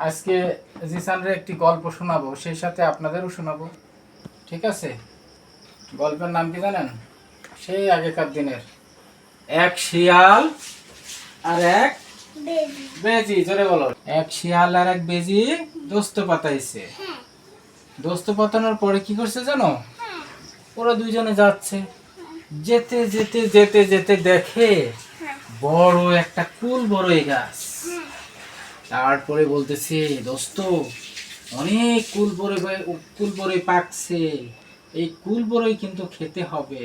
আজকে জিসানরে একটি গল্প শোনাবো, সেই সাথে আপনাদেরও শোনাবো। ঠিক আছে? গল্পের নাম কি জানেন? সেই আগেকার দিনের এক শিয়াল আর এক বেজি। জোরে বলো। এক শিয়াল আর এক বেজি দোস্ত পাতাইছে। দোস্ত পাতানোর পরে কি করছে জানো? ওরা দুইজনে যাচ্ছে, যেতে যেতে যেতে যেতে দেখে বড় একটা কুল বড়ই গাছ। তারপরে বলতেছে, দোস্ত অনেক কুল বড়ই পাকছে, এই কুল বড়ই কিন্তু খেতে হবে।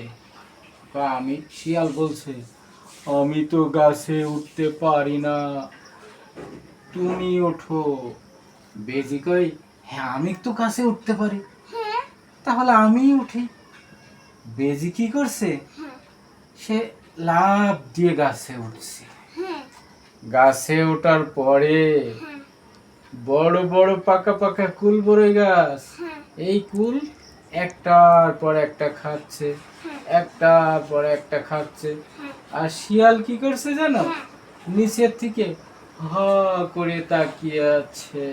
আমি শিয়াল বলছে, আমি তো গাছে উঠতে পারি না, তুমি ওঠো। বেজি কই, হ্যাঁ আমি তো গাছে উঠতে পারি, তাহলে আমি উঠি। বেজি কি করছে, সে লাফ দিয়ে গাছে উঠছে। গাছে ওঠার পরে বড় বড় পাকা পাকা কুল বড়ই গাছ, এই কুল একটার পর একটা খাচ্ছে, একটার পর একটা খাচ্ছে। আর শিয়াল কি করছে জানো? নিচের থেকে হা করে তাকিয়ে আছে।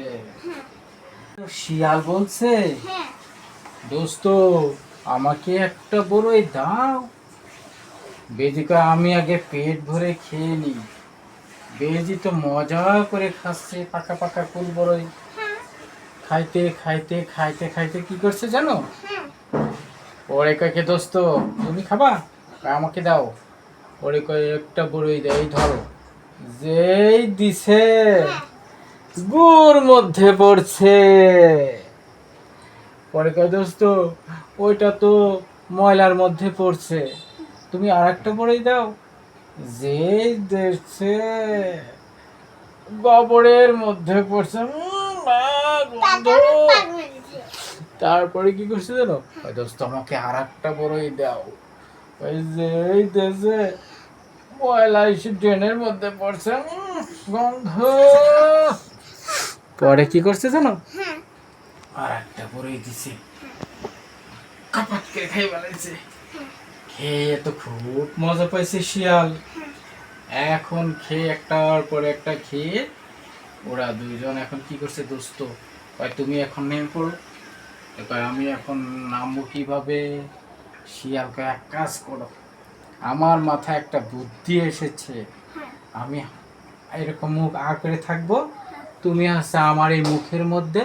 শিয়াল বলছে, দোস্ত আমাকে একটা বড়ই দাও। বেজি কয়, আমি আগে পেট ভরে খেয়ে নি। বেজি তো মজা করে খাচ্ছে পাকা পাকা কুল বড়ই। খাইতে খাইতে খাইতে খাইতে কি করছে জানো? ওরে কয়েকে, দোস্ত তুমি খাবা? আমাকে দাও। ওরে কয়ে, একটা বড়ই দেয়, এই ধরো। যেই দিছে গুড় মধ্যে পড়ছে। পরে কয়, দোস্ত ওইটা তো ময়লার মধ্যে পড়ছে, তুমি আর একটা বড়ই দাও। যেই দেখছে গোবরের মধ্যে পড়ছে। তারপরে কি করছে জানো? দোস্ত আমাকে আর একটা বড়ই দাও। ওই যে এই দেশে ময়লা এসে ড্রেনের মধ্যে পড়ছে, গন্ধ। পরে কি করছে জানো? আর একটা বড়ই দিছে, কাপাত করে খাই বানাইছে। খেয়ে তো খুব মজা পাইছে শিয়াল। এখন খেয়ে একটার পর একটা খেয়ে ওরা দুইজন এখন কি করছে, দোস্ত তুমি এখন নেমে পড়ো। এবার আমি এখন নামবো কিভাবে? শিয়ালকে, এক কাজ করো, আমার মাথায় একটা বুদ্ধি এসেছে। আমি এরকম মুখ আ করে থাকবো, তুমি হচ্ছে আমার এই মুখের মধ্যে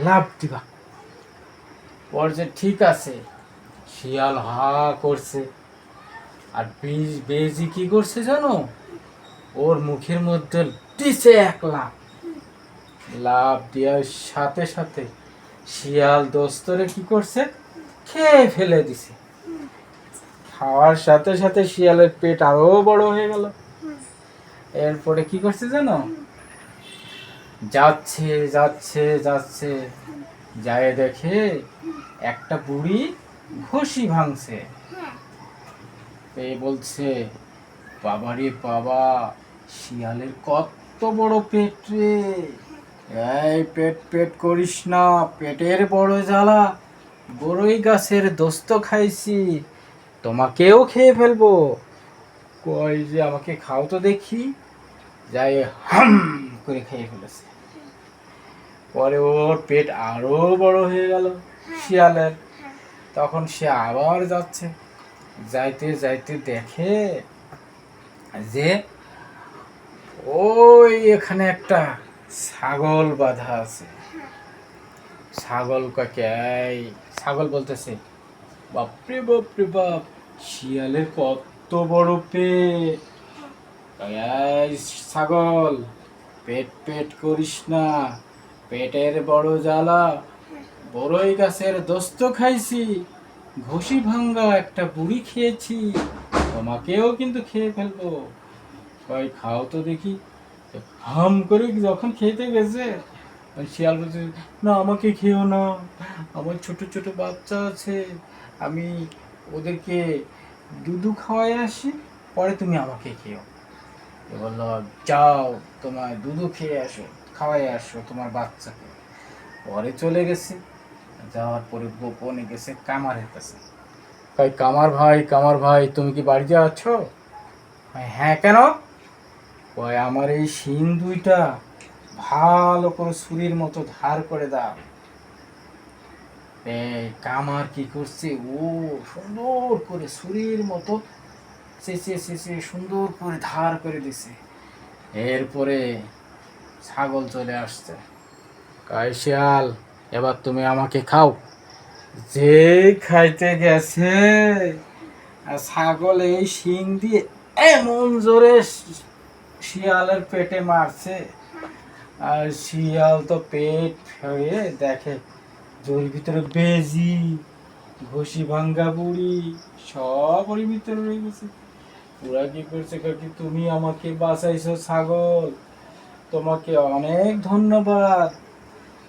লাফ দিবা। বলছে ঠিক আছে। শিয়াল হা করছে, আর বেজি কি করছে জানো? ওর মুখের মধ্যে দিছে এক লাফ। লাফ দেওয়ার সাথে সাথে শিয়াল দোস্তরে কি করছে, খেয়ে ফেলে দিছে। খাওয়ার সাথে সাথে শিয়ালের পেট আরো বড় হয়ে গেল। এরপরে কি করছে জানো? যাচ্ছে যাচ্ছে যাচ্ছে, যায় দেখে একটা বুড়ি ঘষি ভাঙছে। এই বলছে, বাবারে বাবা, শিয়ালের কত বড় পেট রে! এই পেট পেট করিস না, পেটের বড় জ্বালা। বড়ই গাছের দোস্ত খাইছি, তোমাকেও খেয়ে ফেলবো। কই যে আমাকে খাও তো দেখি। যাই হাম করে খেয়ে ফেলেছে। পরে ওর পেট আরো বড় হয়ে গেল শিয়ালের। তখন সে আবার যাচ্ছে, যাইতে যাইতে দেখে যে ওই এখানে একটা ছাগল বাঁধা আছে। ছাগল কাকে, ছাগল বলতেছে, বাপরে বাপরে বাপ, শিয়ালের কত বড় পেট! এই ছাগল, পেট পেট করিস না, পেটের বড় জ্বালা। বড়ই গাছের দোস্ত খাইছি, ঘষি ভাঙ্গা একটা বুড়ি খেয়েছি, তোমাকেও কিন্তু খেয়ে ফেলবো। কই খাও তো দেখি। হাম করে যখন খেতে গেছে, শিয়াল বলছে, না আমাকে খেও না, আমার ছোট ছোট বাচ্চা আছে, আমি ওদেরকে দুধু খাওয়াই আসি, পরে তুমি আমাকে খেও। বললো, যাও তোমার দুধু খেয়ে আসো, খাওয়াই আসো তোমার বাচ্চাকে। পরে চলে গেছে, যাওয়ার পরে গোপনে গেছে কামারের কাছে। কই, কামার ভাই তুমি কি বাড়িতে আছো? হ্যাঁ কেন? কয়, আমার এই শিং দুইটা ভালো করে ছুরির মতো ধার করে দাও। কামার কি করছে, ও সুন্দর করে ছুরির মতো চেঁচিয়ে চেঁচিয়ে সুন্দর করে ধার করে দিছে। এরপরে ছাগল চলে আসছে। শিয়াল, এবার তুমি আমাকে খাও। যে খাইতে গেছে, আর ছাগল এই শিং দিয়ে এমন জোরে শিয়ালের পেটে মারছে, আর শিয়াল তো পেট হয়ে দেখে ওর ভিতরে বেজি, ঘষি ভাঙ্গা বুড়ি সব ওর ভিতরে রয়ে গেছে। ওরা কি করছে, কি তুমি আমাকে বাঁচাইছো ছাগল, তোমাকে অনেক ধন্যবাদ।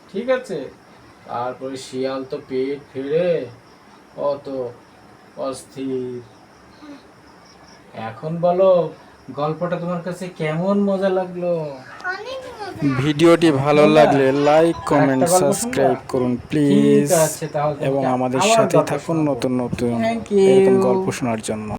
ঠিক আছে, তারপরে শিয়াল তো পেট ফেড়ে কত অস্থির। এখন বলো, গল্পটা তোমার কাছে কেমন মজা লাগলো? ভিডিওটি ভালো শুনবা? লাগলে লাইক, আরেকটা কমেন্ট, গল্প শুনবা? সাবস্ক্রাইব করুন ঠিক প্লিজ, আছে, তাহলে এবং তোমাকে আমাদের আবার সাথেই গল্প থাকুন শোনাবো। নতুন নতুন থ্যাংক এরকম ইউ। গল্প শোনার জন্য।